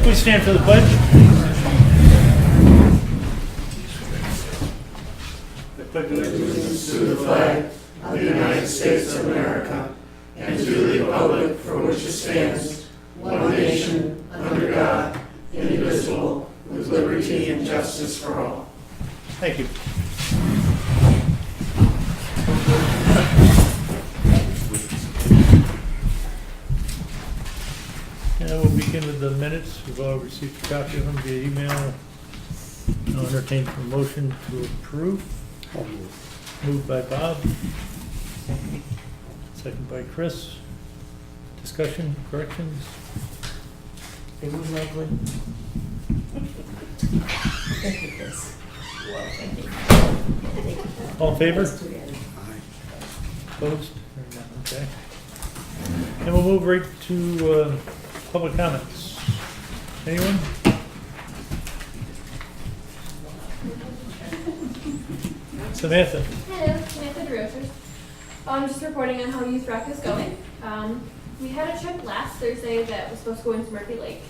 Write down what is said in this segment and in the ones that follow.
Please stand for the pledge. Allegiance to the flag of the United States of America and to the republic for which it stands, one nation, under God, indivisible, with liberty and justice for all. Thank you. Now we'll begin with the minutes. We've all received a copy of them via email. I'll entertain a motion to approve. Moved by Bob. Second by Chris. Discussion, corrections? It was ugly. Thank you, Chris. Well, thank you. All in favor? Let's do that. Opposed? Or none? Okay. And we'll move right to public comments. Anyone? Samantha? Hello, Samantha DeRochers. I'm just reporting on how Youth Rec is going. We had a trip last Thursday that was supposed to go into Murphy Lake.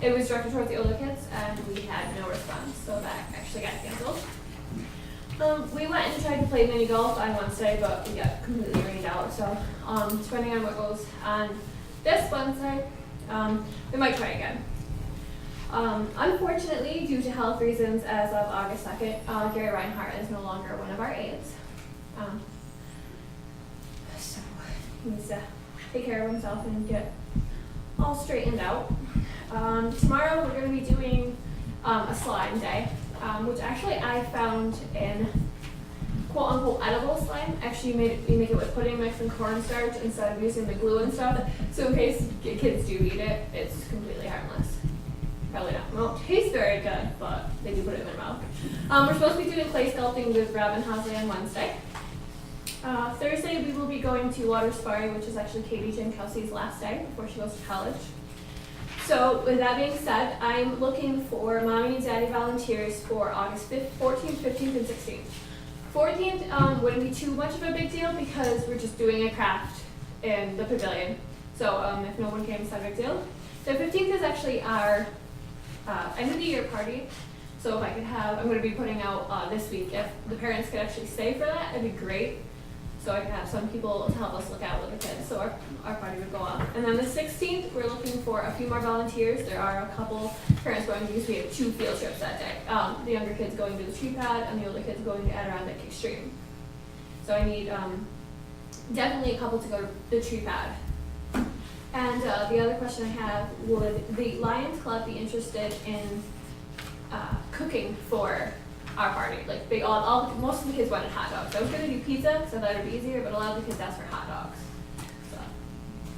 It was directed towards the older kids, and we had no response, so that actually got canceled. We went and tried to play mini golf on Wednesday, but we got completely rained out. So, depending on what goes on this Wednesday, we might try again. Unfortunately, due to health reasons, as of August 2nd, Gary Reinhardt is no longer one of our aides. So he needs to take care of himself and get all straightened out. Tomorrow we're going to be doing a slime day, which actually I found in quote-unquote edible slime. Actually, we make it with pudding mix and cornstarch instead of using the glue and stuff. So in case kids do eat it, it's completely harmless. Probably not. It won't taste very good, but they do put it in their mouth. We're supposed to be doing clay sculpting with Robin Hosley on Wednesday. Thursday we will be going to Water Safari, which is actually Katie Jankowski's last day before she goes to college. So with that being said, I'm looking for mommy and daddy volunteers for August 5th, 14th, 15th, and 16th. 14th wouldn't be too much of a big deal because we're just doing a craft in the pavilion. So if no one came, it's not a big deal. The 15th is actually our end of the year party. So if I could have, I'm going to be putting out this week, if the parents could actually stay for that, it'd be great. So I can have some people to help us look out with the kids, so our party would go off. And then the 16th, we're looking for a few more volunteers. There are a couple parents going to use. We have 2 field trips that day. The younger kids going to the tree pad, and the older kids going to Adirondack Extreme. So I need definitely a couple to go to the tree pad. And the other question I have, would the Lions Club be interested in cooking for our party? Like they most of the kids wanted hot dogs. I was gonna do pizza because I thought it'd be easier, but a lot of the kids asked for hot dogs. So.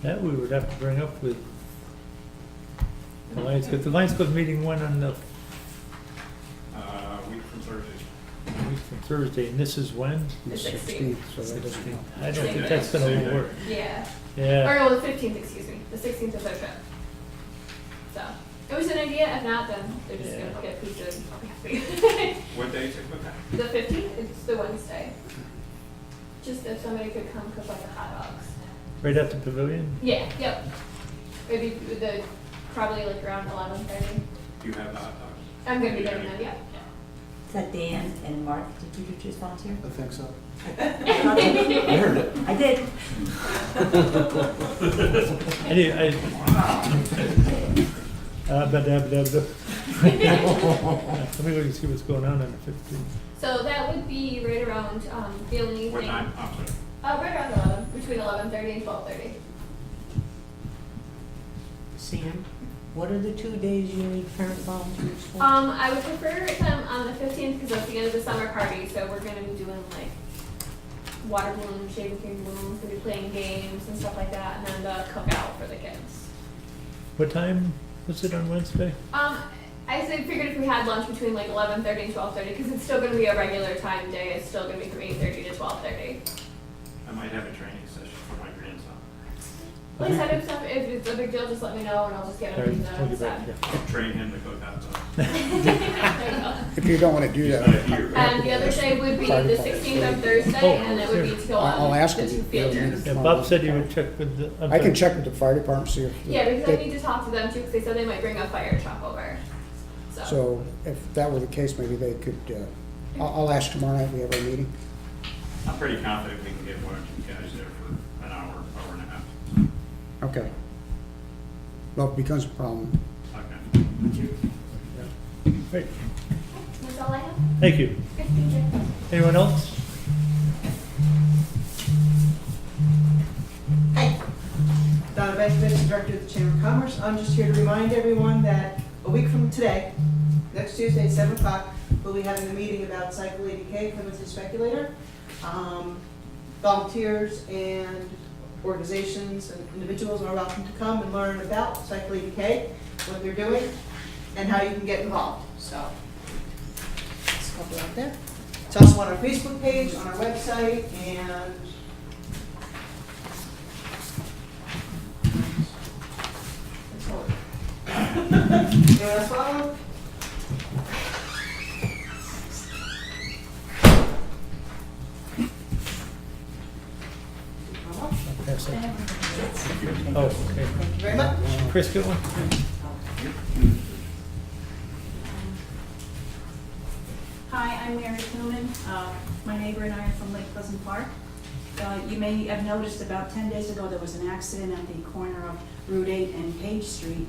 That we would have to bring up with the Lions Club. The Lions Club meeting one on the Week from Thursday. week from Thursday, and this is when? The 16th. So that doesn't help. I don't think that's gonna work. Yeah. Yeah. Or no, the 15th, excuse me. The 16th is their trip. So it was an idea. If not, then they're just Yeah. gonna get pizza and I'll be happy. What day is it with that? The 15th, it's the Wednesday. Just if somebody could come cook like the hot dogs. Right at the pavilion? Yeah. Yep. Maybe probably like around 11:30. You have the hot dogs? I'm gonna be getting them. Yeah. Is that Dan and Mark? Did you just volunteer? I think so. I heard it. I did. Let me look and see what's going on the 15th. So that would be right around the only What thing. time? I'm sorry. Right around 11, between 11:30 and 12:30. Sam, what are the 2 days you need parent volunteers for? I would prefer them on the 15th because that's the end of the summer party. So we're gonna be doing like water balloons, shaving cream balloons, gonna be playing games and stuff like that, and then the cookout for the kids. What time was it on Wednesday? I figured if we had lunch between like 11:30 and 12:30, because it's still gonna be a regular time day. It's still gonna be from 8:30 to 12:30. I might have a training session for my grandson. Like I said, if it's a big deal, just let me know and I'll just get All right, everything we'll done. get back, yeah. Train him to cook hot dogs. There you go. if you don't want to do that. And the other day would be the 16th of Thursday, and it would be to go I'll on ask the him. two field trips. Yeah, Bob said you would check with the. I'm I can sorry. check with the fire department, see if. Yeah, because I they- need to talk to them too, because they said they might bring a fire truck over. So if that were the case, maybe they could, I'll ask tomorrow night, we have our meeting. I'm pretty confident we can get one or two guys there for an hour, hour and a half. Okay. Well, if it becomes a problem. Okay. Great, That's all I have. thank you. Okay, thank you. Anyone else? Donna Bankovich, Director of the Chamber of Commerce. I'm just here to remind everyone that a week from today, next Tuesday at 7 o'clock, we'll be having a meeting about Cycle 80K, Clemens Speculator. Volunteers and organizations and individuals are welcome to come and learn about Cycle 80K, what they're doing, and how you can get involved. So, it's a couple out there. It's also on our Facebook page, on our website, and that's all. Anyone else follow? Pass that. Oh, okay. Thank you very much. Chris, get one? Hi, I'm Mary Newman. My neighbor and I are from Lake Pleasant Park. You may have noticed about 10 days ago there was an accident at the corner of Route 8 and Page Street.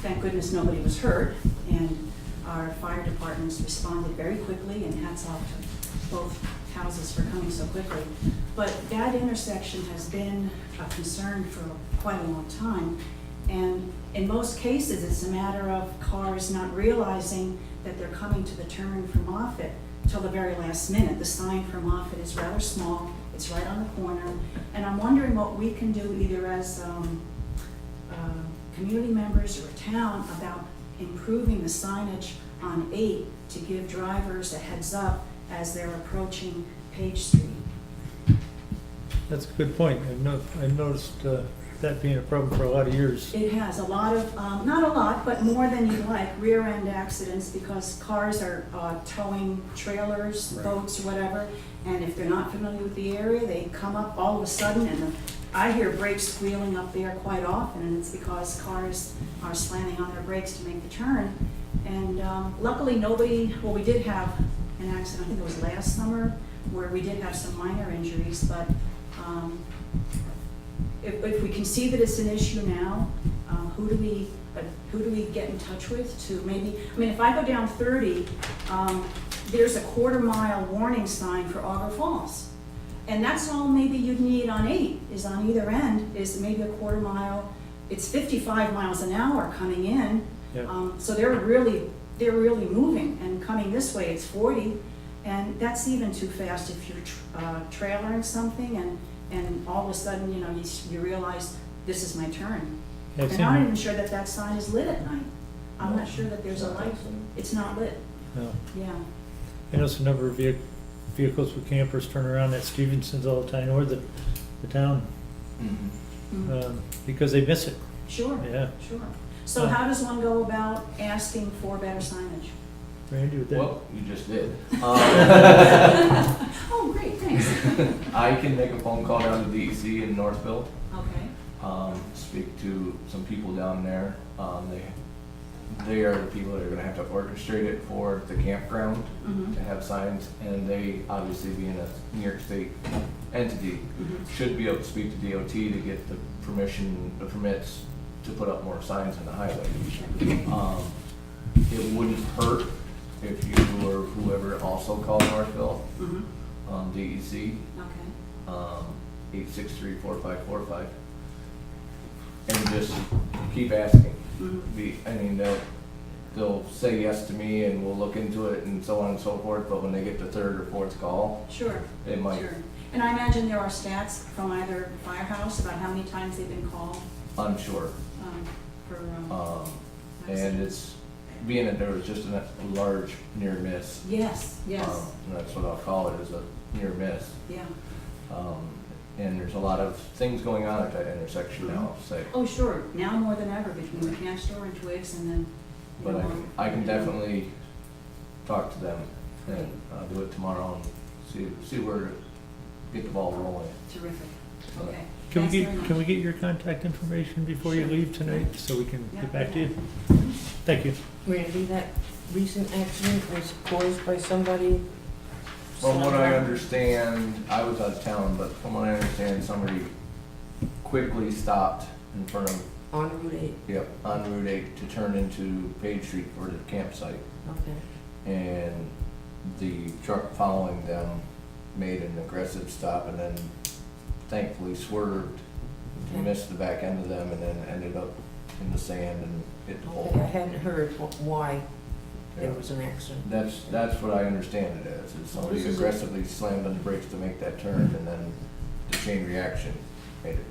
Thank goodness nobody was hurt, and our fire departments responded very quickly, and hats off to both houses for coming so quickly. But that intersection has been a concern for quite a long time, and in most cases it's a matter of cars not realizing that they're coming to the turn from Moffett till the very last minute. The sign for Moffett is rather small, it's right on the corner, and I'm wondering what we can do either as community members or town about improving the signage on 8 to give drivers a heads up as they're approaching Page Street. That's a good point. I've noticed that being a problem for a lot of years. It has a lot of, not a lot, but more than you'd like, rear-end accidents because cars are towing trailers, Right. boats, whatever, and if they're not familiar with the area, they come up all of a sudden, and I hear brakes squealing up there quite often, and it's because cars are slamming on their brakes to make the turn. And luckily nobody, well, we did have an accident, I think it was last summer, where we did have some minor injuries, but if we can see that it's an issue now, who do we get in touch with to maybe, I mean, if I go down 30, there's a quarter-mile warning sign for Auger Falls. And that's all maybe you'd need on 8, is on either end, is maybe a quarter mile. It's 55 miles an hour coming in. Yeah. So they're really moving, and coming this way, it's 40. And that's even too fast if you're trailering something and all of a sudden, you know, you realize this is my turn. Yeah, I've And seen I'm not that. even sure that that sign is lit at night. I'm not sure that there's a light. It's not lit, No. yeah. I notice a number of vehicles with campers turn around at Stevenson's all the time, or the town, Mm. because they miss it. Sure, Yeah. sure. So how does one go about asking for better signage? Randy with that? Well, you just did. Oh, great, thanks. I can make a phone call down to DEC in Northville, Okay, speak to some people down there. They are the people that are gonna have to orchestrate it for the campground mhm, to have signs, and they, obviously being a New York State entity, mhm. should be able to speak to DOT to get the permits to put up more signs on the highway. It wouldn't hurt if you or whoever also called Northville, Mhm. DEC, Okay, 863-4545, and just keep asking. mhm. They'll say yes to me and we'll look into it and so on and so forth, but when they get the third or fourth call, Sure, it might, sure. And I imagine there are stats from either firehouse about how many times they've been called unsure. for, And it's, being that there was just a large near miss. yes, yes, And that's what I'll call it, is a near miss. yeah. And there's a lot of things going on at that intersection now, I'll say. Oh, sure, now more than ever between the camp store and Twigs and then But I can definitely talk to them and do it tomorrow and see where to get the ball rolling. Terrific. Okay. Can we Thanks very much. can we get your contact information before you leave tonight, so we can Yeah. get back to you? Thank you. Randy, that recent accident was caused by somebody? From what I understand, I was out of town, but from what I understand, somebody quickly stopped in front of, On Route 8, yep, on Route 8 to turn into Page Street for the campsite. okay. And the truck following them made an aggressive stop and then thankfully swerved to miss the back end of them and then ended up in the sand and hit the I pole. hadn't heard why there Yeah. was an accident. That's what I understand it as, is somebody This is a- aggressively slammed on the brakes to make that turn and then the chain reaction made it,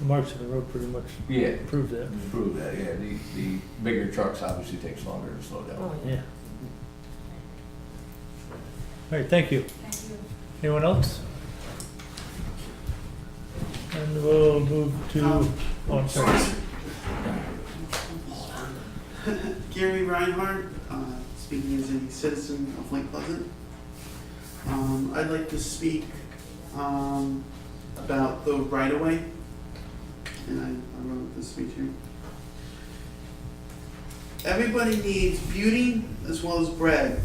The marks of the road pretty much yeah. prove that. Prove that, yeah. The bigger trucks obviously takes longer to slow down. Oh, Yeah. All right, thank you. Thank you. Anyone else? And we'll move to, oh, I'm sorry. Gary Reinhardt, speaking as a citizen of Lake Pleasant. I'd like to speak about the right-of-way, and I wrote this speech here. Everybody needs beauty as well as bread,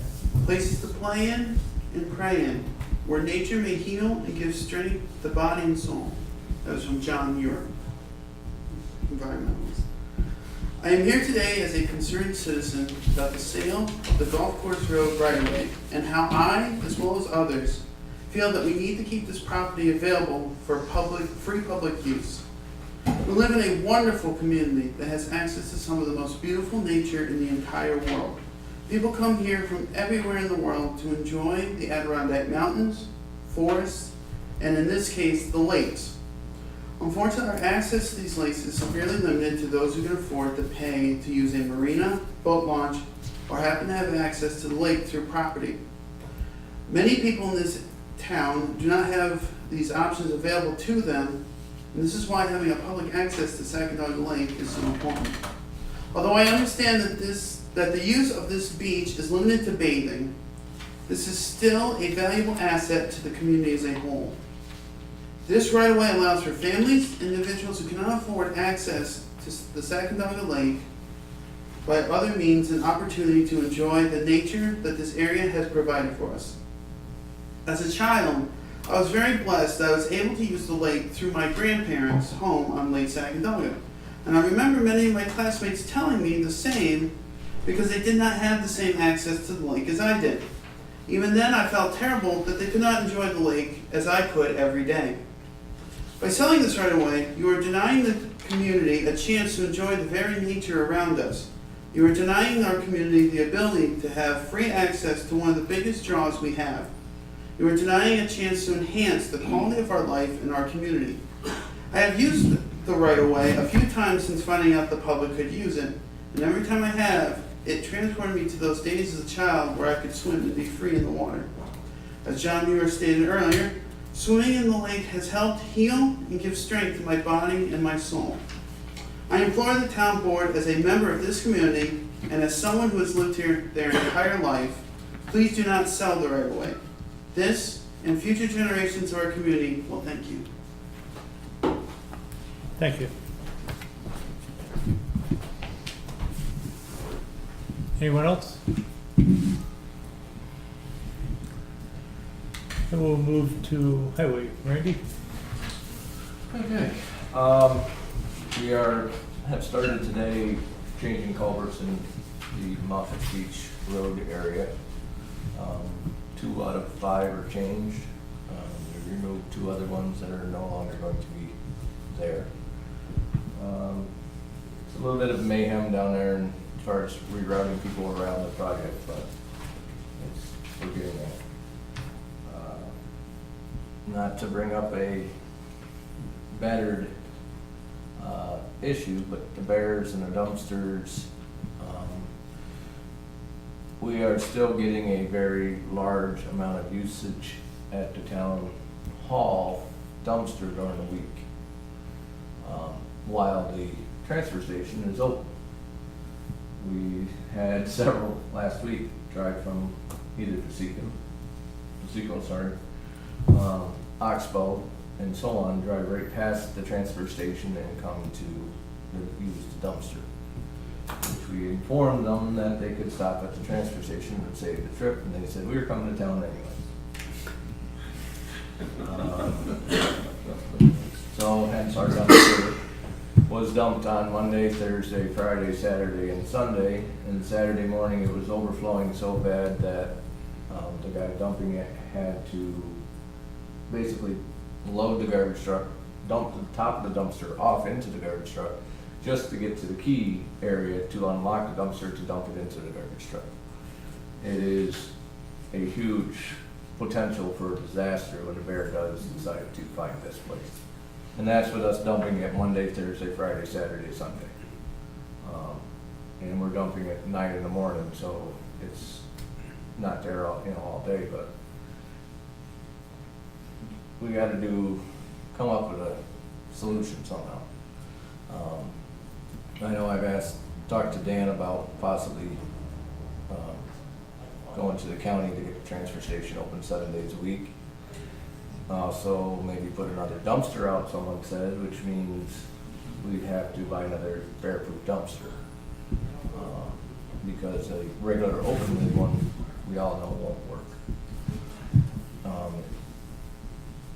places to play in and pray in, where nature may heal and give strength to body and soul. That was from John Muir, environmentalist. I am here today as a concerned citizen about the sale of the Golf Course Road right-of-way and how I, as well as others, feel that we need to keep this property available for free public use. We live in a wonderful community that has access to some of the most beautiful nature in the entire world. People come here from everywhere in the world to enjoy the Adirondack Mountains, forests, and in this case, the lakes. Unfortunately, our access to these lakes is severely limited to those who can afford to pay to use a marina, boat launch, or happen to have access to the lake through property. Many people in this town do not have these options available to them, and this is why having a public access to Sacandaga Lake is so important. Although I understand that the use of this beach is limited to bathing, this is still a valuable asset to the community as a whole. This right-of-way allows for families, individuals who cannot afford access to the Sacandaga Lake by other means an opportunity to enjoy the nature that this area has provided for us. As a child, I was very blessed that I was able to use the lake through my grandparents' home on Lake Sacandaga. And I remember many of my classmates telling me the same because they did not have the same access to the lake as I did. Even then, I felt terrible that they could not enjoy the lake as I could every day. By selling this right away, you are denying the community a chance to enjoy the very nature around us. You are denying our community the ability to have free access to one of the biggest draws we have. You are denying a chance to enhance the quality of our life in our community. I have used the right-of-way a few times since finding out the public could use it, and every time I have, it transported me to those days as a child where I could swim and be free in the water. As John Muir stated earlier, swimming in the lake has helped heal and give strength to my body and my soul. I implore the town board, as a member of this community and as someone who has lived here their entire life, please do not sell the right-of-way. This and future generations of our community will thank you. Thank you. Anyone else? And we'll move to highway. Randy? Okay. We have started today changing culverts in the Moffett Beach Road area. 2 out of 5 are changed. We removed 2 other ones that are no longer going to be there. It's a little bit of mayhem down there as far as rerouting people around the project, but we're getting there. Not to bring up a battered issue, but the bears and the dumpsters, we are still getting a very large amount of usage at the town hall dumpster during the week, while the transfer station is open. We had several last week drive from either Oxbow, and so on, drive right past the transfer station and come to use the dumpster. Which we informed them that they could stop at the transfer station and save the trip, and they said, we were coming to town anyway. So hence our dumpster was dumped on Monday, Thursday, Friday, Saturday, and Sunday. And Saturday morning, it was overflowing so bad that the guy dumping it had to basically load the garbage truck, dump the top of the dumpster off into the garbage truck, just to get to the key area to unlock the dumpster to dump it into the garbage truck. It is a huge potential for a disaster when the bear does decide to find this place. And that's with us dumping it Monday, Thursday, Friday, Saturday, Sunday. And we're dumping at 9 in the morning, so it's not there all day, but we gotta come up with a solution somehow. I know I've talked to Dan about possibly going to the county to get the transfer station open 7 days a week. So maybe put another dumpster out, someone said, which means we'd have to buy another bear-proof dumpster. Because a regular open-lid one, we all know won't work.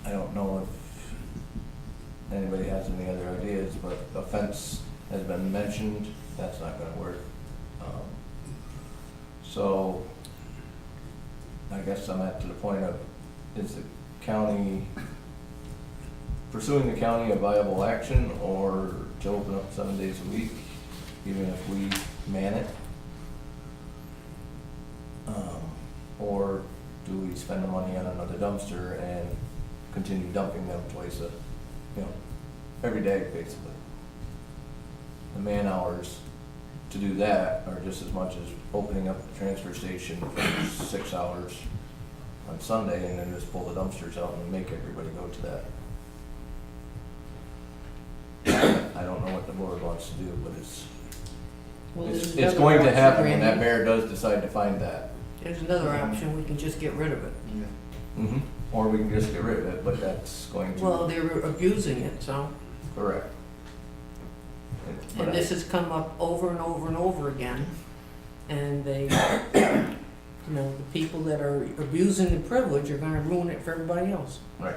I don't know if anybody has any other ideas, but a fence has been mentioned. That's not gonna work. So I guess I'm to the point of, is the county, pursuing the county a viable action, or to open up 7 days a week, even if we man it? Or do we spend the money on another dumpster and continue dumping them every day, basically? The man hours to do that are just as much as opening up the transfer station for 6 hours on Sunday and then just pull the dumpsters out and make everybody go to that. I don't know what the board wants to do, but it's going to happen when that bear does decide to find that. There's another option, we can just get rid of it. Mm-hmm. Or we can just get rid of it, but that's going to. Well, they're abusing it, so, Correct. But and this has come up over and over and over again. And they, the people that are abusing the privilege are gonna ruin it for everybody else. Right.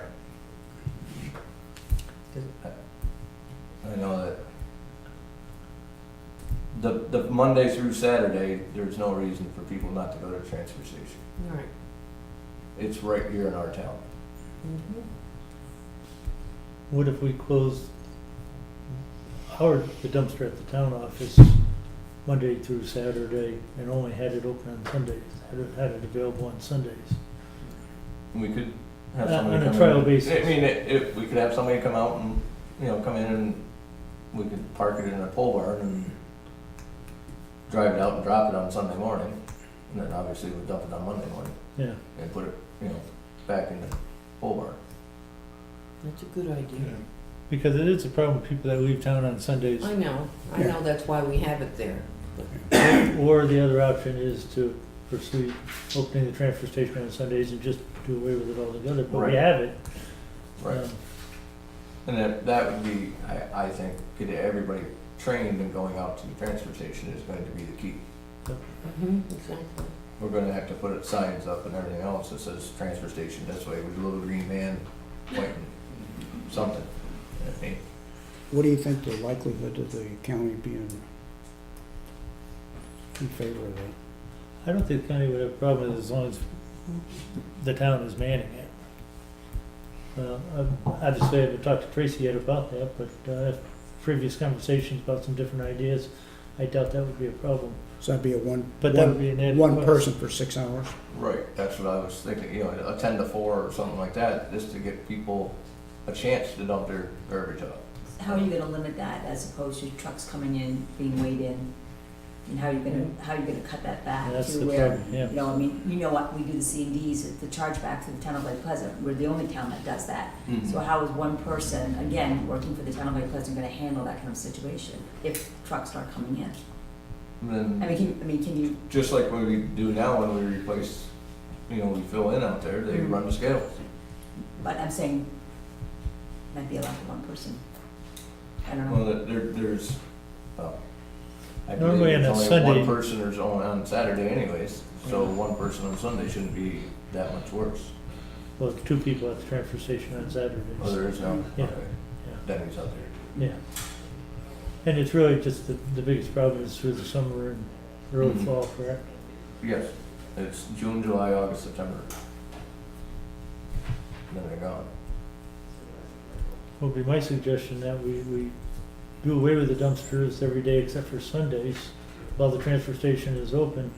I know that the Monday through Saturday, there's no reason for people not to go to the transfer station. Right. It's right here in our town. Mhm. What if we closed the dumpster at the town office Monday through Saturday and only had it open on Sundays, had it available on Sundays? We could have On somebody a come trial in. basis. I mean, if we could have somebody come out and, come in and we could park it in a pole barn and drive it out and drop it on Sunday morning. And then obviously we'd dump it on Monday morning Yeah, and put it, back in the pole barn. That's a good idea. because it is a problem with people that leave town on Sundays. I know, that's why we have it there. Or the other option is to pursue opening the transfer station on Sundays and just do away with it altogether, but Right. we have it. Right. And that would be, I think, get everybody trained and going out to the transfer station is going to be the key. Exactly. We're gonna have to put signs up and everything else that says transfer station this way with a little green man pointing something. I mean, What do you think the likelihood of the county being in favor of that? I don't think the county would have a problem with it as long as the town is manning it. Obviously, I haven't talked to Tracy yet about that, but previous conversations about some different ideas, I doubt that would be a problem. So that'd be a But that would be an added one cost. person for 6 hours? right, that's what I was thinking, a 10 to 4 or something like that, just to give people a chance to dump their garbage out. How are you gonna limit that as opposed to trucks coming in, being weighed in? And how are you gonna cut that back That's to the where, problem, yeah. what, we do the C&Ds, the chargeback to the town of Lake Pleasant, we're the only town that does that. Mhm. So how is one person, again, working for the town of Lake Pleasant, gonna handle that kind of situation if trucks start coming in? And I mean, can you, just like what we do now when we replace, we fill in out there, they run the scales. but I'm saying, might be allowed for one person. I don't know. Well, there's, I believe Normally on there's a only Sunday- one person there's only on Saturday anyways, so one person on Sunday shouldn't be that much worse. Well, it's 2 people at the transfer station on Saturdays. Oh, there is now? Yeah. Okay. Yeah. Denny's out there. Yeah. And it's really just the biggest problem is through the summer and early Mhm. fall, correct? Yes, it's June, July, August, September. Then they're gone. Would be my suggestion that we do away with the dumpsters every day except for Sundays while the transfer station is open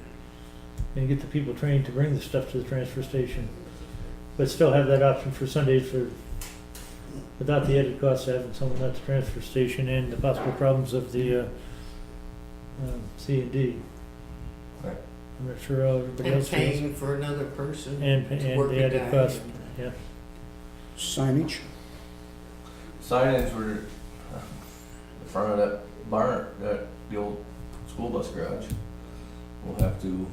and get the people trained to bring the stuff to the transfer station. But still have that option for Sundays without the added cost of having someone at the transfer station and the possible problems of the C&D. Right. I'm not sure how everybody And else feels. paying for another person And to work the a added guy. cost, yeah. Signage? Signage were in front of that barn, the old school bus garage. We'll have to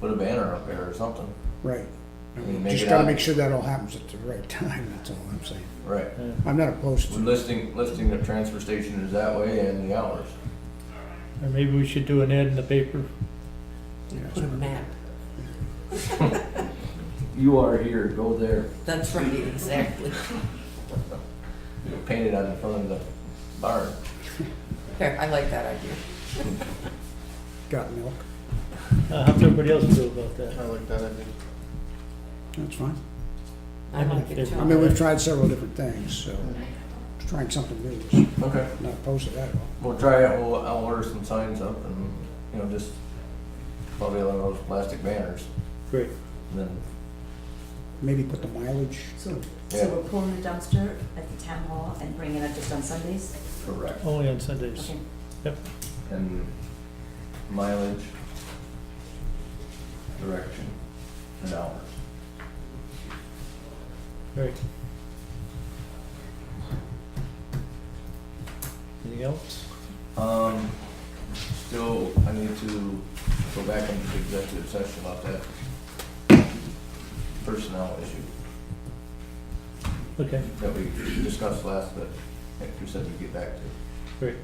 put a banner up there or something. Right. I mean, make Just it gotta out. make sure that all happens at the right time, that's all I'm saying. Right. Yeah. I'm not opposed to. Listing the transfer station is that way and the hours. Or maybe we should do an ad in the paper. Put a map. You are here, go there. That's right, exactly. Paint it on the front of the barn. Here, I like that idea. Got milk, How's everybody else feel about that? I like that idea. that's fine. I like it too. I mean, we've tried several different things, so trying something new is Okay. not opposed to that at all. We'll try it, I'll order some signs up and, just probably one of those plastic banners. Great. And then, Maybe put the mileage, So Yeah. we're pulling the dumpster at the town hall and bringing it just on Sundays? correct. Only on Sundays. Okay. And mileage, direction, and hours. Great. Anything else? Still, I need to go back into the executive session about that personnel issue Okay, that we discussed last, but we said we'd get back to. great.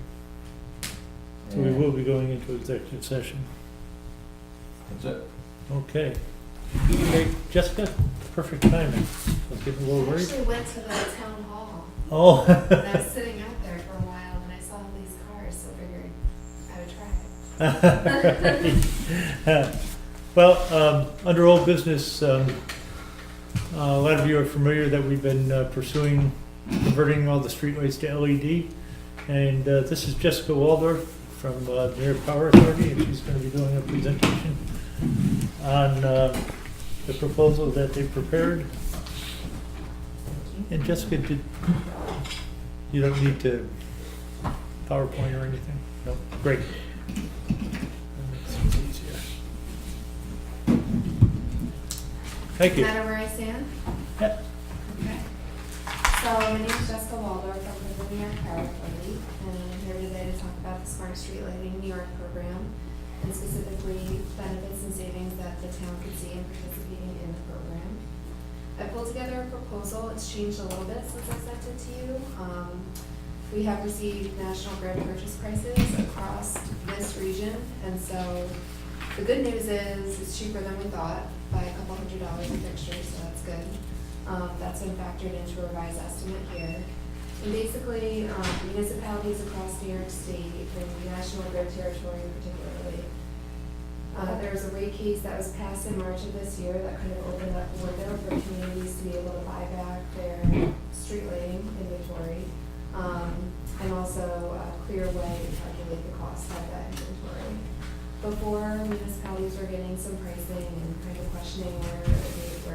So we will be going into executive session. That's it. Okay. Hey, Jessica, perfect timing. I was getting a little I worried. actually went to the town hall, Oh. and I was sitting out there for a while, and I saw all these cars, so I figured I would try it. Well, under old business, a lot of you are familiar that we've been pursuing converting all the streetlights to LED. And this is Jessica Waldorf from the New York Power Authority, and she's going to be doing a presentation on the proposal that they prepared. And Jessica, you don't need to PowerPoint or anything? No? Great. That makes things easier. Thank you. No matter where I stand? Yeah. Okay. So my name is Jessica Waldorf, I'm from the New York Power Authority, and I'm here today to talk about the Smart Street Lighting New York program, and specifically benefits and savings that the town could see in participating in the program. I pulled together a proposal. It's changed a little bit since I sent it to you. We have received National Grid purchase prices across this region, and so the good news is it's cheaper than we thought by a couple $100 a fixture, so that's good. That's been factored into a revised estimate here. And basically, municipalities across New York State, and the National Grid territory particularly, there was a rate case that was passed in March of this year that kind of opened up a window for communities to be able to buy back their street lighting inventory, and also a clear way to calculate the cost of that inventory. Before, municipalities were getting some pricing and kind of questioning where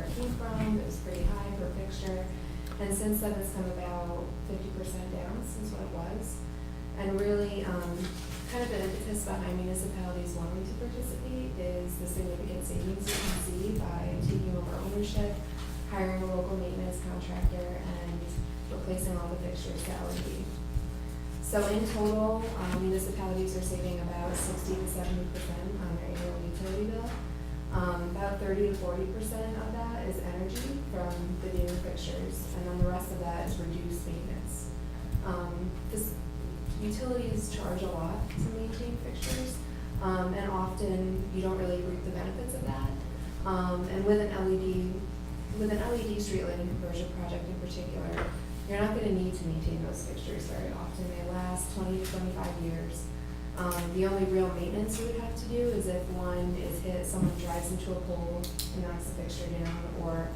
it came from. It was pretty high per fixture. And since then, it's come about 50% down since what it was. And really, kind of the impetus behind municipalities wanting to participate is the significant savings you can see by taking over ownership, hiring a local maintenance contractor, and replacing all the fixtures to LED. So in total, municipalities are saving about 60 to 70% on their annual utility bill. About 30 to 40% of that is energy from the new fixtures, and then the rest of that is reduced maintenance. This, utilities charge a lot to maintain fixtures, and often you don't really reap the benefits of that. And with an LED street lighting conversion project in particular, you're not gonna need to maintain those fixtures very often. They last 20 to 25 years. The only real maintenance you would have to do is if one is hit, someone drives into a pole and knocks the fixture down, or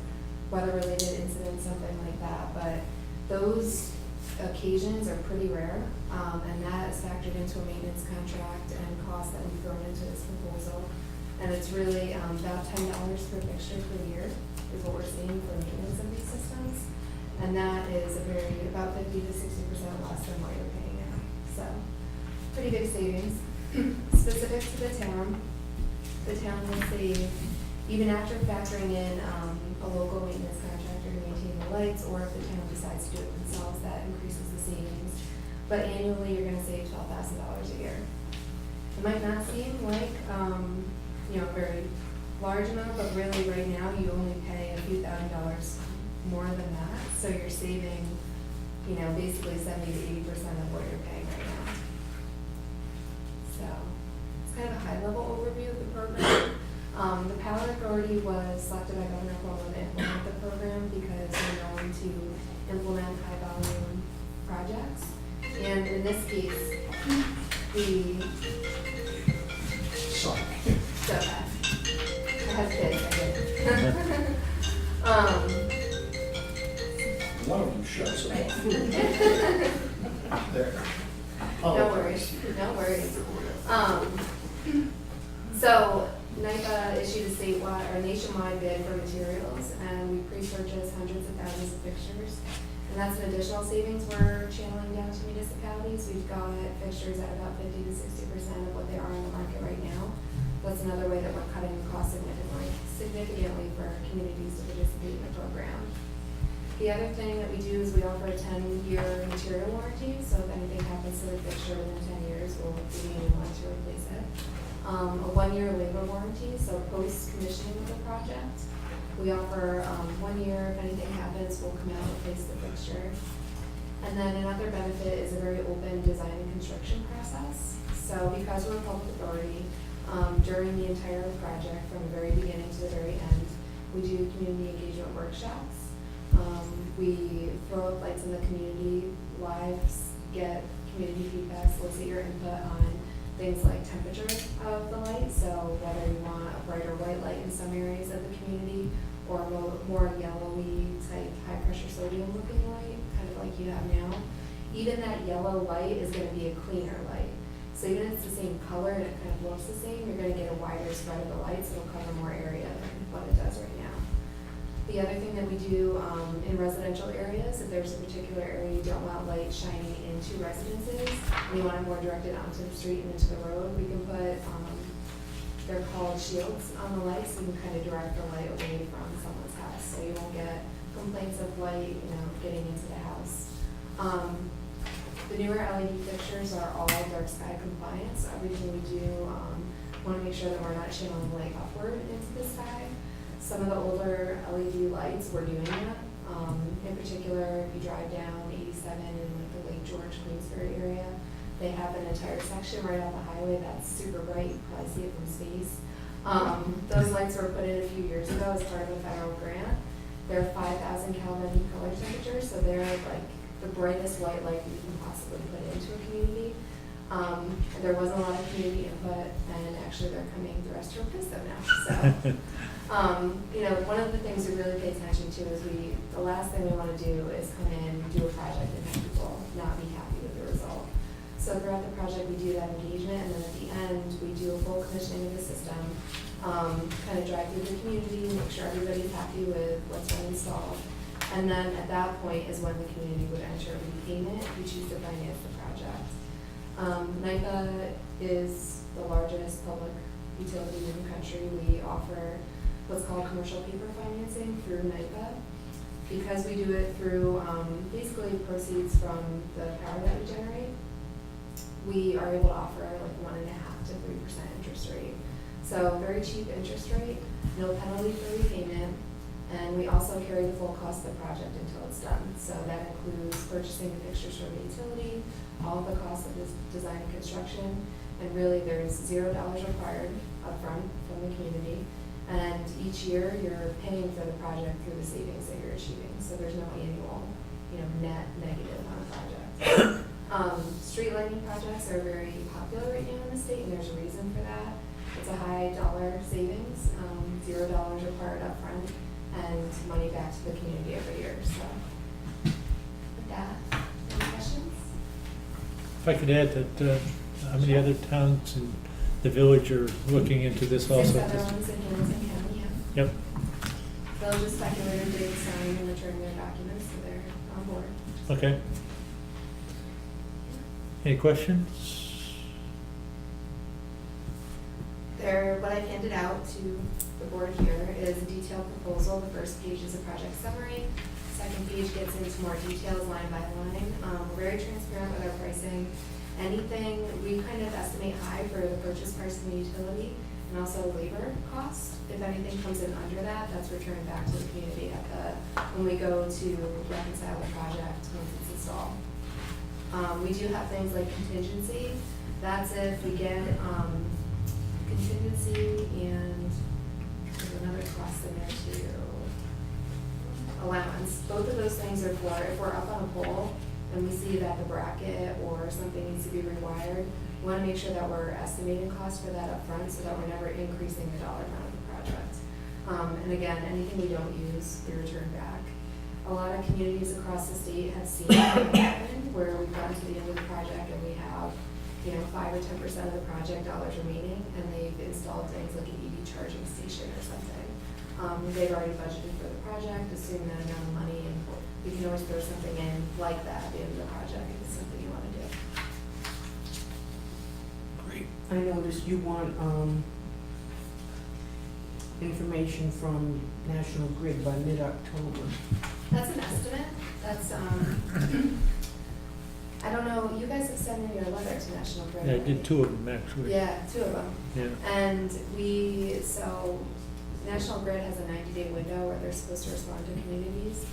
weather-related incidents, something like that. But those occasions are pretty rare, and that is factored into a maintenance contract and cost that we've thrown into this proposal. And it's really about $10 per fixture per year is what we're seeing for maintenance of these systems. And that is about 50 to 60% less than what you're paying now. So, pretty big savings. Specific to the town will save, even after factoring in a local maintenance contractor to maintain the lights, or if the town decides to do it themselves, that increases the savings. But annually, you're gonna save $12,000 a year. It might not seem like, a very large amount, but really right now, you only pay a few $1,000s more than that. So you're saving, basically 70 to 80% of what you're paying right now. So it's kind of a high-level overview of the program. The Power Authority was selected by Governor Cuomo to implement the program because they're going to implement high-volume projects. And in this case, so bad. I have kids, I get it. One of them shuts it off. There. No worries. So NIPA issued a nationwide bid for materials, and we pre-purchased hundreds of thousands of fixtures. And that's an additional savings we're channeling down to municipalities. We've got fixtures at about 50 to 60% of what they are on the market right now. That's another way that we're cutting the cost significantly for communities to participate in the program. The other thing that we do is we offer a 10-year material warranty, so if anything happens to the fixture within 10 years, we'll give you a new one to replace it. A 1-year labor warranty, so post-commissioning of the project, we offer 1 year. If anything happens, we'll come out and replace the fixture. And then another benefit is a very open design and construction process. So because we're a public authority, during the entire project, from the very beginning to the very end, we do community engagement workshops. We throw up lights in the community, get community feedback, solicit your input on things like temperature of the light, so whether you want a brighter white light in some areas of the community, or more yellowy type high pressure sodium looking light, kind of like you have now. Even that yellow light is going to be a cleaner light. So even if it's the same color and it kind of looks the same, you're going to get a wider spread of the lights, so it'll cover more area than what it does right now. The other thing that we do in residential areas, if there's a particular area you don't want light shining into residences, and you want it more directed onto the street and into the road, we can put, they're called shields on the lights, so you can kind of direct the light away from someone's house, so you won't get complaints of light, getting into the house. The newer LED fixtures are all dark sky compliant, so everything we do, want to make sure that we're not channeling light upward into the sky. Some of the older LED lights, we're doing that. In particular, if you drive down 87 in the Lake George, Queensbury area, they have an entire section right off the highway that's super bright. You can probably see it from space. Those lights were put in a few years ago as part of a federal grant. They're 5,000 Kelvin color temperature, so they're like the brightest white light you can possibly put into a community. There wasn't a lot of community input, and actually they're coming through us to replace them now. So, one of the things we really pay attention to is the last thing we want to do is come in, do a project, and have people not be happy with the result. So throughout the project, we do that engagement, and then at the end, we do a full commissioning of the system, kind of drive through the community, make sure everybody's happy with what's been installed. And then at that point is when the community would enter repayment if you choose to finance the project. NIPA is the largest public utility in the country. We offer what's called commercial paper financing through NIPA. Because we do it through basically proceeds from the power that we generate, we are able to offer like 1.5% to 3% interest rate. So very cheap interest rate, no penalty for repayment, and we also carry the full cost of the project until it's done. So that includes purchasing the fixtures for the utility, all of the costs of this design and construction, and really there's $0 required upfront from the community. And each year you're paying for the project through the savings that you're achieving. So there's no annual, net negative on a project. Street lighting projects are very popular right now in the state, and there's a reason for that. It's a high dollar savings, $0 required upfront, and money back to the community every year. So with that, any questions? If I could add that, how many other towns in the village are looking into this also? 6 other ones in Hamilton County, yeah. Yep, Village speculator did sign and return their documents, so they're on board. okay. Any questions? What I've handed out to the board here is a detailed proposal. The first page is a project summary. Second page gets into more details line by line. We're very transparent with our pricing. Anything, we kind of estimate high for the purchase price of the utility and also labor cost. If anything comes in under that, that's returned back to the community when we go to reconcile the project once it's installed. We do have things like contingency. That's if we get contingency, and there's another cost in there too. Allowance. Both of those things are for if we're up on a pole and we see that the bracket or something needs to be rewired, we want to make sure that we're estimating cost for that up front so that we're never increasing the dollar amount of the project. And again, anything we don't use, we return back. A lot of communities across the state have seen that happen where we've gotten to the end of the project and we have 5 or 10% of the project dollars remaining, and they've installed things like an EV charging station or something. They've already budgeted for the project, assume that amount of money, and we can always throw something in like that at the end of the project if it's something you want to do. Great. I noticed you want, information from National Grid by mid-October. That's an estimate. That's, I don't know, you guys have sent in your letter to National Grid. Yeah, I already. did 2 of them actually. Yeah, 2 of them. Yeah. And National Grid has a 90-day window where they're supposed to respond to communities.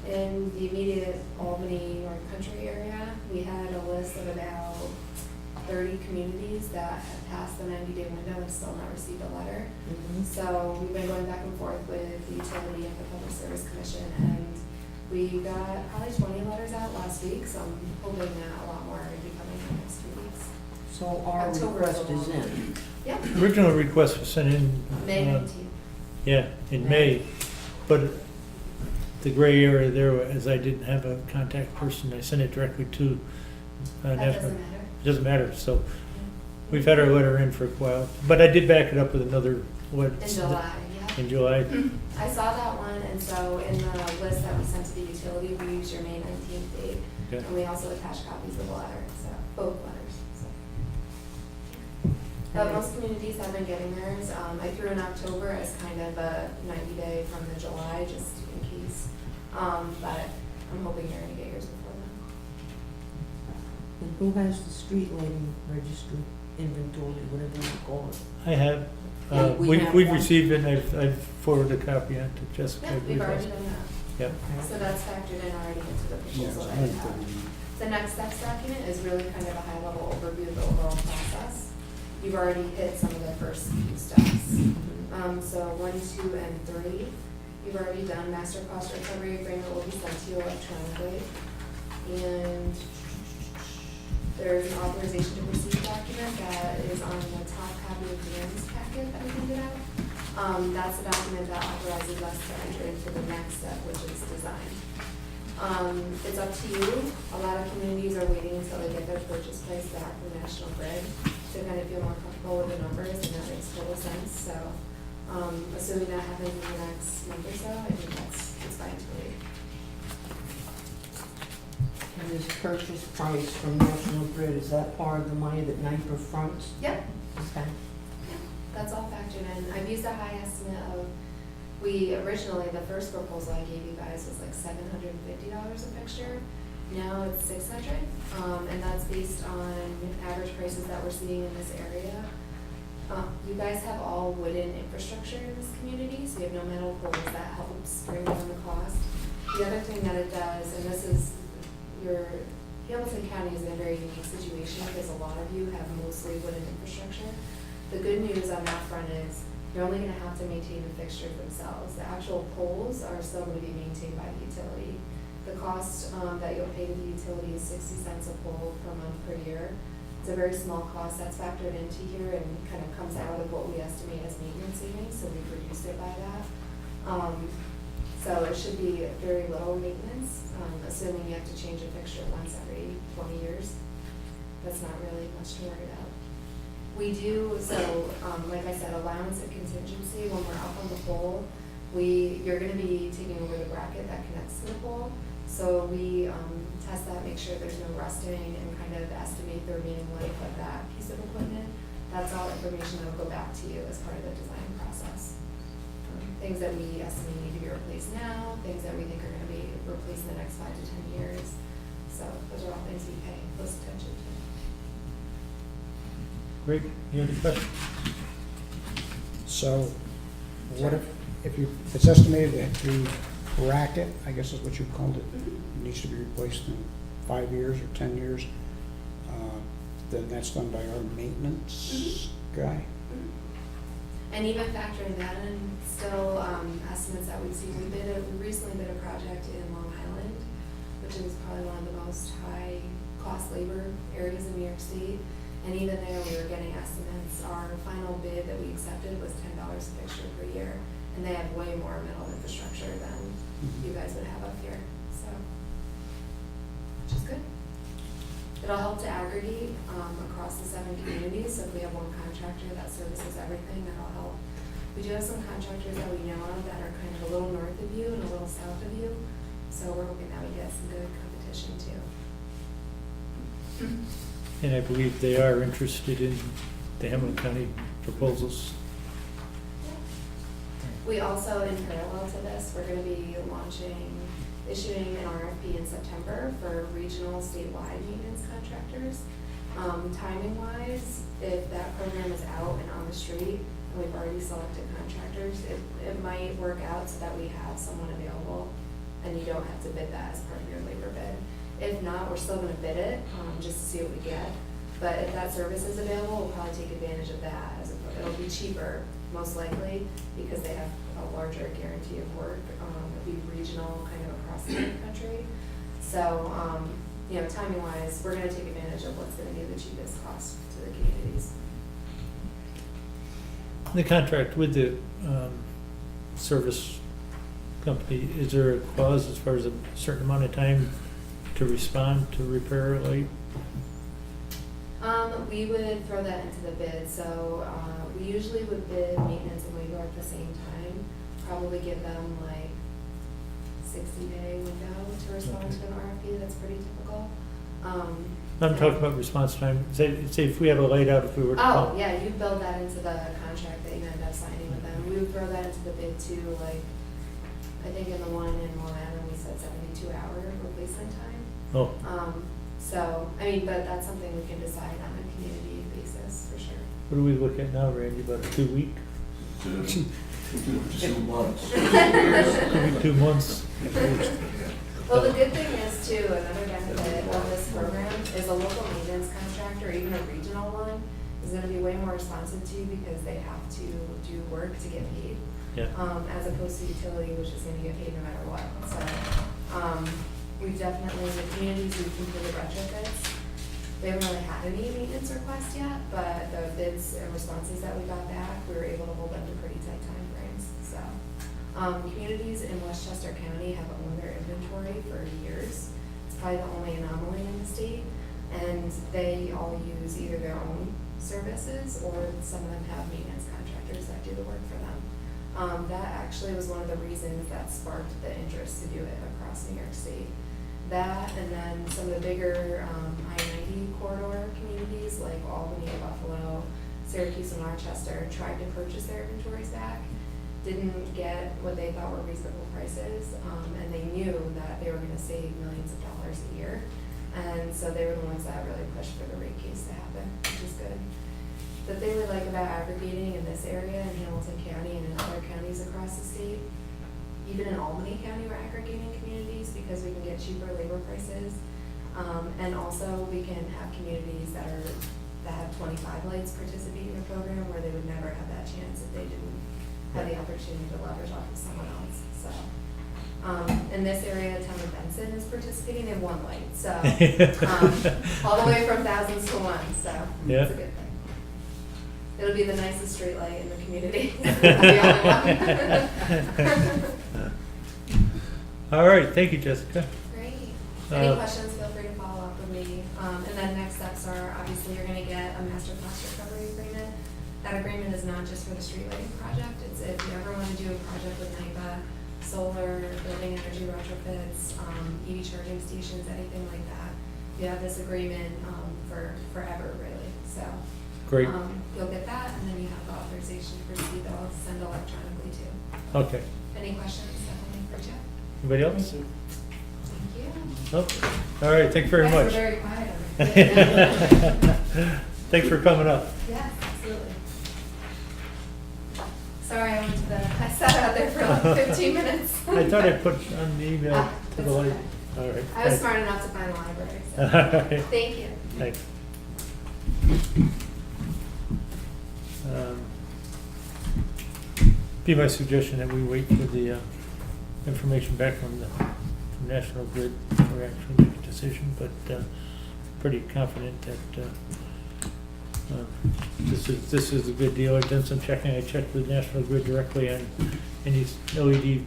In the immediate Albany or country area, we had a list of about 30 communities that have passed the 90-day window and still not received a letter. Mm-hmm. So we've been going back and forth with the utility and the Public Service Commission, and we got probably 20 letters out last week, so I'm hoping that a lot more will be coming in the next 2 weeks. So our October request is is a long in. Yep, Original request was sent in. May 19th. Yeah, in May, but the gray area there, as I didn't have a contact person, I sent it directly to That National. doesn't matter. It doesn't matter, so we've had our letter in for a while, but I did back it up with another, In July, yeah. In July. I saw that one, and so in the list that we sent to the utility, we used your May 19th date. Okay. And we also attached copies of the letter, so, both letters, so. But most communities have been getting theirs. I threw in October as kind of a 90-day from the July, just in case. But I'm hoping you're gonna get yours before then. And who has the street lighting registry inventory, whatever you call it? I have, Yeah, we have we've one. received it, and I've forwarded a copy on to Jessica. Yeah, we've already done that. Yep. So that's factored in already into the proposal that you have. The next steps document is really kind of a high-level overview of the overall process. You've already hit some of the first few steps. So 1, 2, and 3, you've already done. Master cost recovery agreement will be sent to you electronically. And there's an authorization to proceed document that is on the top copy of Dan's packet that we handed out. That's the document that authorizes us to enter into the next step, which is design. It's up to you. A lot of communities are waiting until they get their purchase price back from National Grid to kind of feel more comfortable with the numbers, and that makes total sense. So, assuming that happens in the next month or so, I think it's fine to wait. And this purchase price from National Grid, is that part of the money that NYPER fronts? Yep. Okay. That's all factored in. I've used a high estimate of, originally, the first proposal I gave you guys was like $750 a fixture. Now it's 600, and that's based on average prices that we're seeing in this area. You guys have all wooden infrastructure in this community, so you have no metal poles. That helps bring down the cost. The other thing that it does, and this is Hamilton County is in a very unique situation because a lot of you have mostly wooden infrastructure. The good news on that front is you're only going to have to maintain the fixtures themselves. The actual poles are still going to be maintained by the utility. The cost that you'll pay to the utility is 60 cents a pole per month per year. It's a very small cost that's factored into here and kind of comes out of what we estimate as maintenance savings, so we've reduced it by that. So it should be very little maintenance, assuming you have to change a fixture once every 20 years. That's not really much to worry about. We do, so like I said, allowance and contingency, when we're up on the pole, you're going to be taking over the bracket that connects to the pole. So we test that, make sure there's no rusting, and kind of estimate the remaining life of that piece of equipment. That's all information that will go back to you as part of the design process. Things that we estimate need to be replaced now, things that we think are going to be replaced in the next 5 to 10 years. So those are all things we pay close attention to. Great. Any other questions? So, what if it's estimated that the bracket, I guess is what you called it, needs to be replaced in 5 years or 10 years, then that's done by our maintenance guy? And even factoring that in, still estimates that we've seen, we recently did a project in Long Island, which is probably one of the most high cost labor areas in New York State. And even there, we were getting estimates. Our final bid that we accepted was $10 a fixture per year, and they have way more metal infrastructure than you guys would have up here. So, which is good. It'll help to aggregate across the 7 communities. So if we have one contractor that services everything, that'll help. We do have some contractors that we know of that are kind of a little north of you and a little south of you. So we're hoping that we get some good competition too. And I believe they are interested in the Hamilton County proposals. We also, in parallel to this, we're going to be issuing an RFP in September for regional statewide maintenance contractors. Timing-wise, if that program is out and on the street, and we've already selected contractors, it might work out so that we have someone available, and you don't have to bid that as part of your labor bid. If not, we're still going to bid it, just to see what we get. But if that service is available, we'll probably take advantage of that. It'll be cheaper, most likely, because they have a larger guarantee of work. It'll be regional, kind of across the country. So, timing-wise, we're going to take advantage of what's going to be the cheapest cost to the communities. The contract with the service company, is there a clause as far as a certain amount of time to respond to repair a light? We would throw that into the bid. So we usually would bid maintenance and labor at the same time. Probably give them like 60-day window to respond to an RFP. That's pretty typical. I'm talking about response time. Say if we have a light out, if we were to call. Oh, yeah, you build that into the contract that you end up signing with them. We would throw that into the bid too, like, I think in the one in Long Island, we said 72-hour replacement time. Oh, But that's something we can decide on a community basis, for sure. what do we look at now, Randy, about a 2 week? 2 months. 2 months? Well, the good thing is too, another benefit of this program is a local maintenance contractor, even a regional one, is gonna be way more responsive to you because they have to do work to get paid. Yeah. As opposed to utility, which is gonna get paid no matter what. So, we've definitely, the communities we've completed retrofits, they haven't really had any maintenance requests yet, but the bids and responses that we got back, we were able to hold them to pretty tight timeframes. So, communities in Westchester County have owned their inventory for years. It's probably the only anomaly in the state, and they all use either their own services or some of them have maintenance contractors that do the work for them. That actually was one of the reasons that sparked the interest to do it across New York State. That, and then some of the bigger I-90 corridor communities like Albany, Buffalo, Syracuse, and Rochester tried to purchase their inventories back, didn't get what they thought were reasonable prices, and they knew that they were gonna save millions of dollars a year. And so they were the ones that really pushed for the rate case to happen, which is good. The thing we like about aggregating in this area, in Hamilton County and in other counties across the state, even in Albany County, we're aggregating communities because we can get cheaper labor prices. And also we can have communities that have 25 lights participate in the program where they would never have that chance if they didn't have the opportunity to leverage off of someone else. So, in this area, town of Benson is participating in one light, so, all the way from thousands to one, so Yeah. it's a good thing. It'll be the nicest street light in the community. The only one. All right, thank you, Jessica. Great. Any Uh, questions, feel free to follow up with me. And then next steps are, obviously, you're gonna get a master cost recovery agreement. That agreement is not just for the street lighting project, it's if you ever wanna do a project with NIPA, solar, building energy retrofits, EV charging stations, anything like that. You have this agreement, for forever, really, so. Great, You'll get that, and then you have the authorization to proceed, they'll send electronically too. okay. Any questions, definitely reach out. Anybody else? Thank you. Oh, all right, thank you very You guys were much. very quiet over there. Thanks for coming up. Yes, absolutely. Sorry, I sat out there for like 15 minutes. I thought I put on the email Ah, to the that's light. okay. All right. I was thanks. smart enough to find the library, so, All right, thank you. thanks. Be my suggestion that we wait for the information back from National Grid before we actually make a decision, but pretty confident that this is a good deal. I've done some checking. I checked with National Grid directly on any LED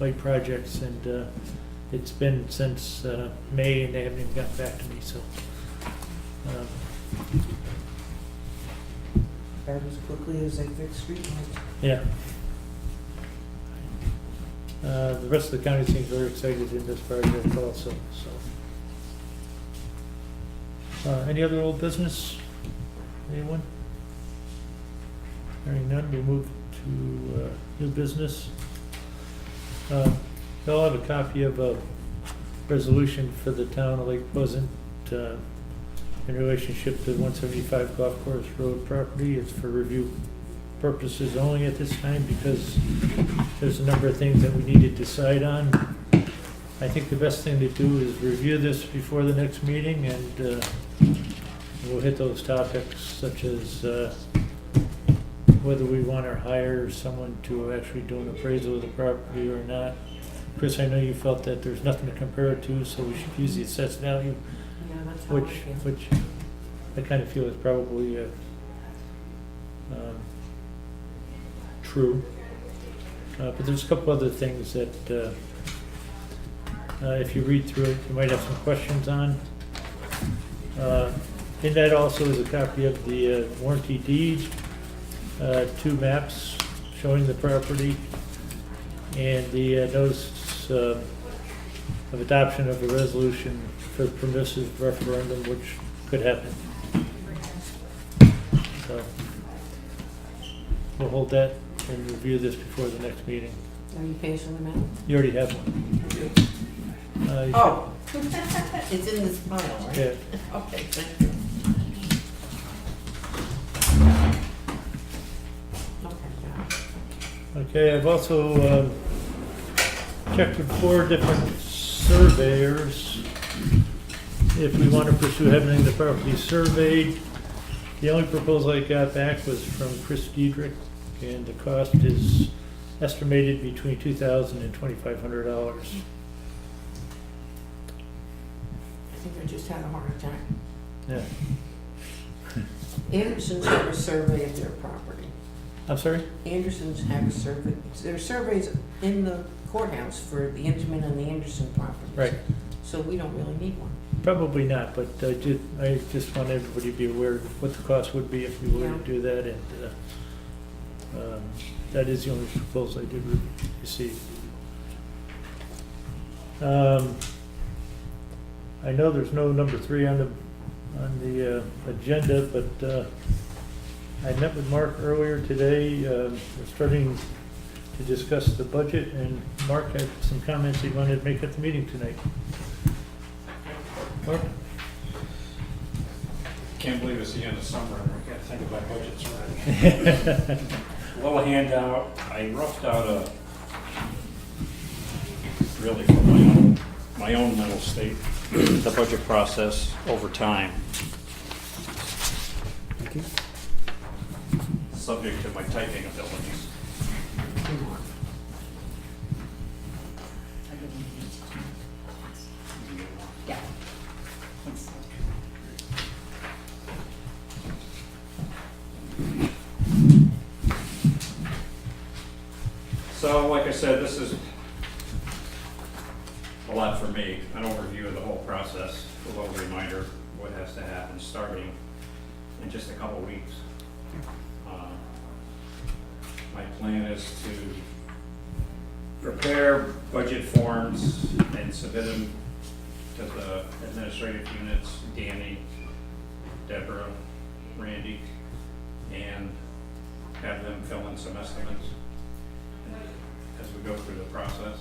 light projects, and it's been since May, and they haven't even gotten back to me, so. That as quickly as they fix street lights. Yeah. The rest of the county seems very excited in this project also, so. Any other old business? Anyone? Hearing none, we move to new business. You'll have a copy of a resolution for the town of Lake Pleasant in relationship to 175 Golf Course Road property. It's for review purposes only at this time because there's a number of things that we need to decide on. I think the best thing to do is review this before the next meeting, and we'll hit those topics such as whether we want to hire someone to actually do an appraisal of the property or not. Chris, I know you felt that there's nothing to compare it to, so we should use the assessed value, Yeah, that's how I feel. which I kind of feel is probably true. But there's a couple other things that if you read through it, you might have some questions on. In that also is a copy of the warranty deed, 2 maps showing the property, and the notice of adoption of a resolution for permissive referendum, which could happen. So we'll hold that and review this before the next meeting. Are you patient a minute? You already have one. You Oh, it's in this file, right? should- Yeah. Okay, thank you. Okay, got it. Okay, I've also checked with 4 different surveyors if we want to pursue having the property surveyed. The only proposal I got back was from Chris Diedrich, and the cost is estimated between $2,000 and $2,500. I think I just had a heart attack. Yeah. Anderson's have a survey of their property. I'm sorry? Anderson's have a survey, there are surveys in the courthouse for the Intamin and the Anderson properties. Right. So we don't really need one. Probably not, but I just want everybody to be aware of what the cost would be if we were to Yeah. do that, and that is the only proposal I did receive. I know there's no number 3 on the agenda, but I met with Mark earlier today. We're starting to discuss the budget, and Mark had some comments he wanted to make at the meeting tonight. Mark? Can't believe it's the end of summer and I can't think about budgets already. Little handout, I roughed out really for my own mental state, the budget process over time. Thank you. Subject to my typing abilities. Yeah. Thanks. So, like I said, this is a lot for me, an overview of the whole process, a little reminder of what has to happen starting in just a couple weeks. My plan is to prepare budget forms and submit them to the administrative units, Danny, Deborah, Randy, and have them fill in some estimates as we go through the process.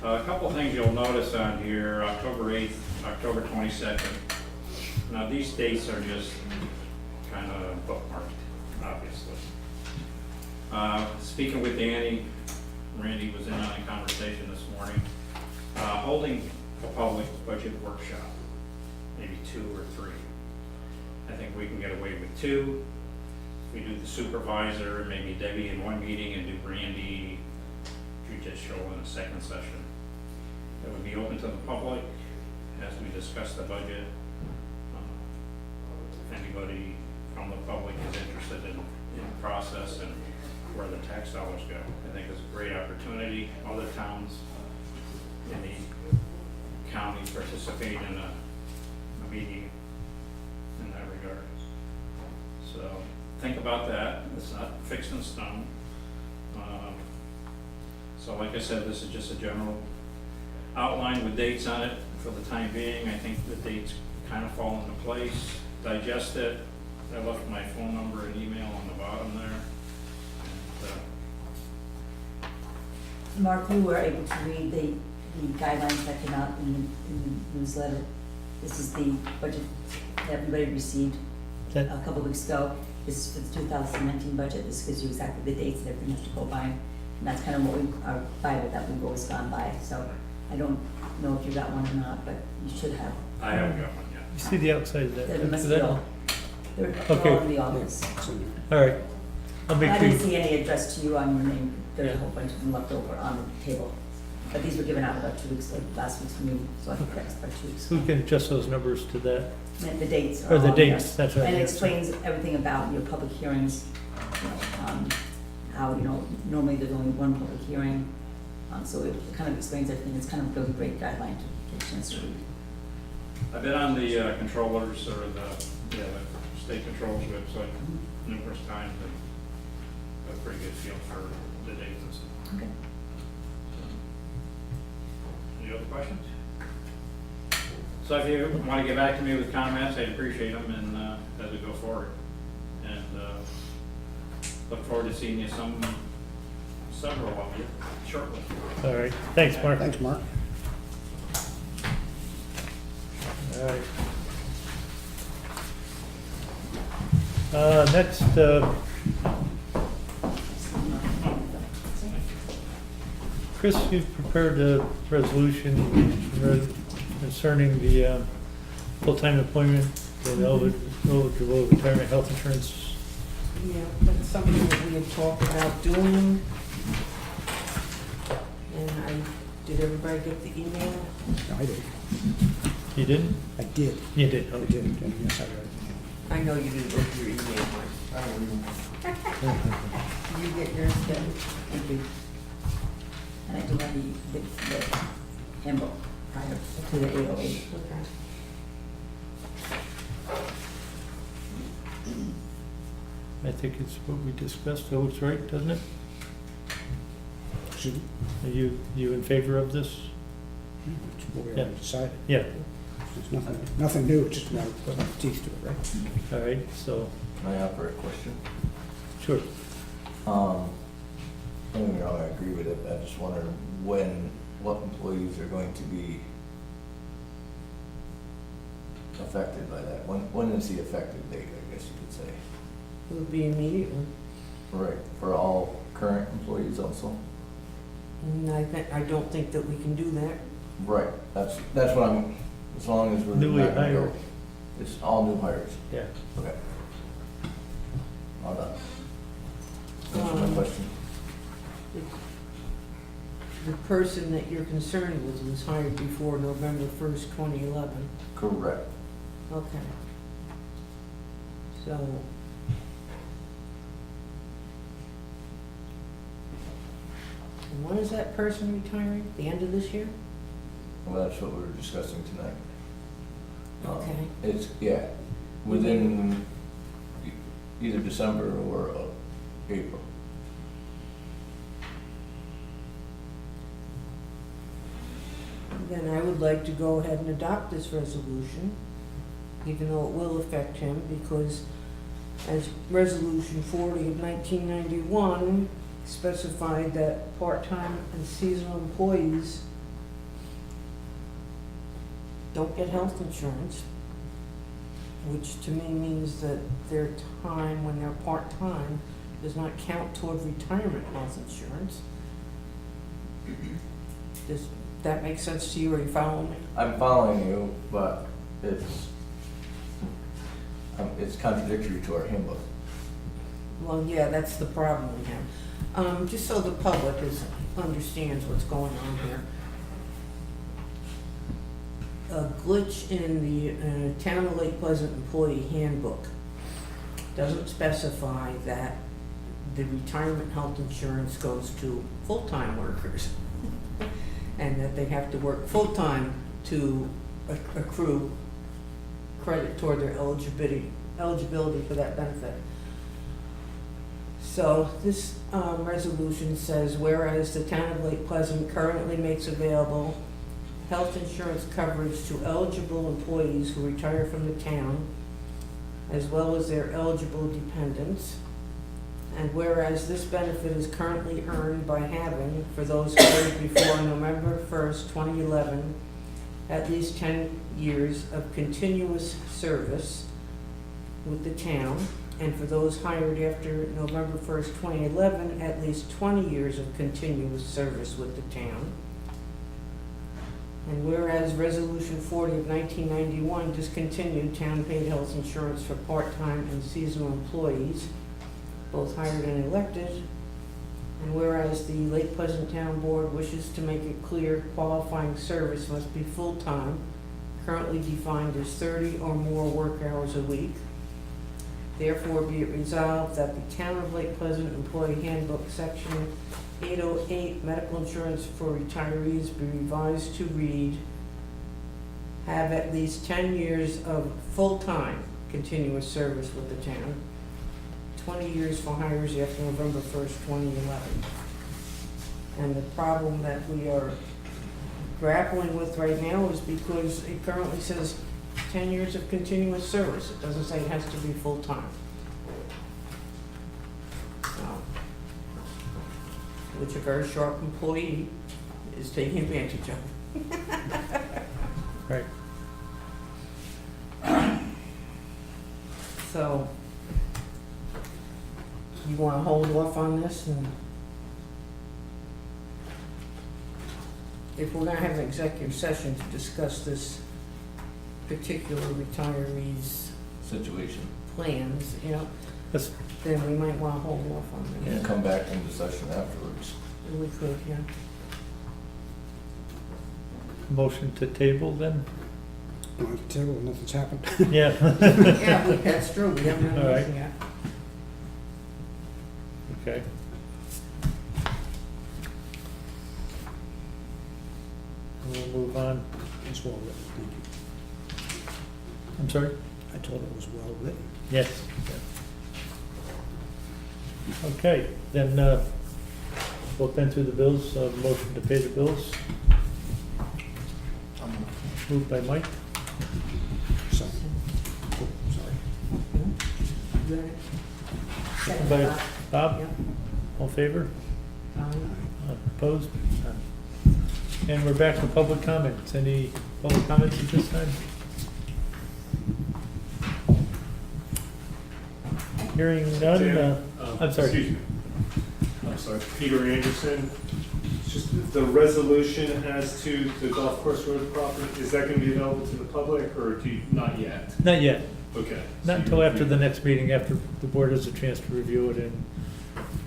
A couple things you'll notice on here, October 8th, October 22nd. Now these dates are just kind of bookmarked, obviously. Speaking with Danny, Randy was in on a conversation this morning, holding a public budget workshop, maybe 2 or 3. I think we can get away with 2. We do the supervisor, maybe Debbie in one meeting, and do Randy judicial in a second session. It would be open to the public as we discuss the budget. If anybody from the public is interested in the process and where the tax dollars go, I think it's a great opportunity. Other towns in the county participate in a meeting in that regard. So think about that. It's not fixed in stone. So like I said, this is just a general outline with dates on it for the time being. I think the dates kind of fall into place. Digest it. I left my phone number and email on the bottom there. And, Mark, you were able to read the guidelines that came out in the newsletter. This is the budget that everybody received a couple of weeks ago. This is for the 2019 budget. This gives you exactly the dates that everything has to go by. And that's kind of what our Bible that we've always gone by. So I don't know if you got one or not, but you should have. I haven't got one yet. You see the outside of that? There must Is be that- all. They're Okay. all in the office. All right. I'll make I didn't sure. see any addressed to you on your name. There's a whole bunch of them left over on the table. But these were given out about 2 weeks ago, last week's meeting, so I think that's about 2 weeks. We can adjust those numbers to that. And the dates are Or the all there. dates, that's right. And it explains everything about your public hearings, you know, how, normally there's only one public hearing. So it kind of explains everything. It's kind of a really great guideline to get a chance to read. I've been on the controllers or the state controls website numerous times and got a pretty good feel for the dates and stuff. Okay. Any other questions? So if you want to get back to me with comments, I'd appreciate them and as we go forward. And look forward to seeing you several of you shortly. All right. Thanks, Mark. Thanks, Mark. All right. Next, Chris, you've prepared a resolution concerning the full-time employment and eligible retirement health insurance. Yeah, that's something that we had talked about doing. And did everybody get the email? No, I did. You didn't? I did. You did, I okay. did. And yes, I read it. I know you didn't look at your email, Mike. I don't remember. You get yours done. Thank you. And I do have the handbook prior to the 808. Okay. I think it's what we discussed, so it's right, doesn't it? Should Are you in favor of this? we Yeah. already decided. Yeah. There's nothing new, just now putting teeth to it, right? All right, so, Can I offer a question? sure. Don't get me wrong, I agree with it, I just wonder what employees are going to be affected by that? When is the effective date, I guess you could say? It would be immediately. Right, for all current employees also? And I don't think that we can do that. Right, that's what I'm, as long as we're. Newly not gonna go- hired. It's all new hires, Yeah. okay. All done. That's my question. The person that you're concerned with was hired before November 1st, 2011. Correct. Okay. So. And when is that person retiring? The end of this year? Well, that's what we were discussing tonight. Okay. It's, yeah, within either December or April. Then I would like to go ahead and adopt this resolution, even though it will affect him, because as Resolution 40 of 1991 specified that part-time and seasonal employees don't get health insurance, which to me means that their time when they're part-time does not count toward retirement health insurance. Does that make sense to you? Are you following me? I'm following you, but it's contradictory to our handbook. Well, yeah, that's the problem we have. Just so the public understands what's going on here. A glitch in the Town of Lake Pleasant Employee Handbook doesn't specify that the retirement health insurance goes to full-time workers and that they have to work full-time to accrue credit toward their eligibility for that benefit. So this resolution says, whereas the Town of Lake Pleasant currently makes available health insurance coverage to eligible employees who retire from the town, as well as their eligible dependents. And whereas this benefit is currently earned by having, for those hired before November 1st, 2011, at least 10 years of continuous service with the town, and for those hired after November 1st, 2011, at least 20 years of continuous service with the town. And whereas Resolution 40 of 1991 discontinued town-paid health insurance for part-time and seasonal employees, both hired and elected. And whereas the Lake Pleasant Town Board wishes to make it clear qualifying service must be full-time, currently defined as 30 or more work hours a week. Therefore, be it resolved that the Town of Lake Pleasant Employee Handbook, Section 808, medical insurance for retirees, be revised to read, have at least 10 years of full-time continuous service with the town, 20 years for hires after November 1st, 2011. And the problem that we are grappling with right now is because it currently says 10 years of continuous service. It doesn't say it has to be full-time. Which a very sharp employee is taking advantage of. Right. So, you wanna hold off on this, and if we're gonna have an executive session to discuss this particular retiree's Situation. plans, you know, Let's, then we might wanna hold off on this. And come back into session afterwards. We could, yeah. motion to table then? On the table, nothing's happened. Yeah. Yeah, that's true, we haven't had All right. anything yet. Okay. We'll move on. It's well written, thank you. I'm sorry? I told it was well written. Yes. Okay, then, we'll been through the bills, motion to pay the bills. Moved by Mike, You got it? Second by Bob, Yep. all in favor? Fine. Opposed? None. And we're back to public comments. Any public comments at this time? Hearing none, I'm sorry. Excuse me. I'm sorry, Peter Anderson. Just the resolution as to the golf course road property, is that going to be available to the public or not yet? Not yet. Okay. Not until after the next meeting, after the board has a chance to review it,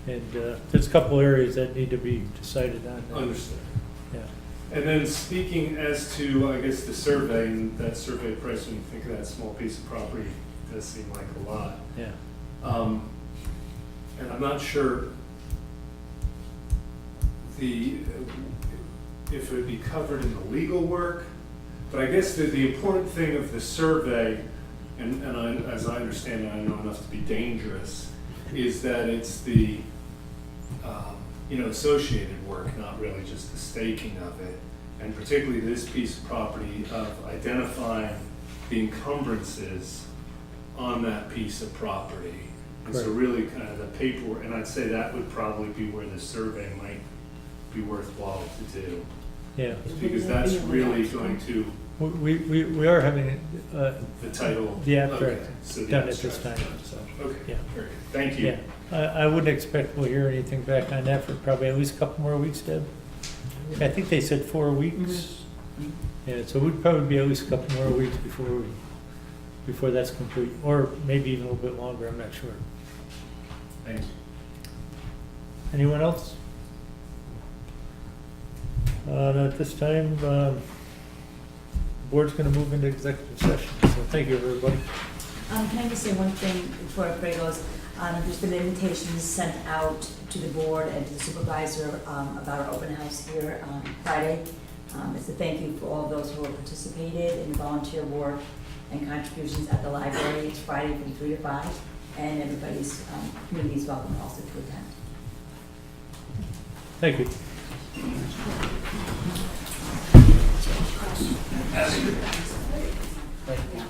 and there's a couple areas that need to be decided on. Understood. Yeah. And then speaking as to, I guess, the survey, and that survey price, when you think of that small piece of property, does seem like a lot. Yeah. And I'm not sure if it would be covered in the legal work, but I guess the important thing of the survey, and as I understand it, I know enough to be dangerous, is that it's the associated work, not really just the staking of it, and particularly this piece of property of identifying the encumbrances on that piece of property. And so Correct. really kind of the paperwork, and I'd say that would probably be where the survey might be worthwhile to do. Yeah. Because that's really going to, We are having the title. the abstract Okay, so the done at this abstract. time, so, Okay, yeah. very good. Thank you. Yeah. I wouldn't expect we'll hear anything back on that for probably at least a couple more weeks, Deb. I think they said 4 weeks. Yeah, so we'd probably be at least a couple more weeks before that's complete, or maybe even a little bit longer, I'm not sure. Thank you. Anyone else? At this time, the board's gonna move into executive session, so thank you, everybody. Can I just say one thing before everybody goes? There's been invitations sent out to the board and to the supervisor about our open house here on Friday. It's a thank you for all those who have participated in volunteer work and contributions at the library. It's Friday from 3 to 5, and everybody's community is welcome also to attend. Thank you. Thank you.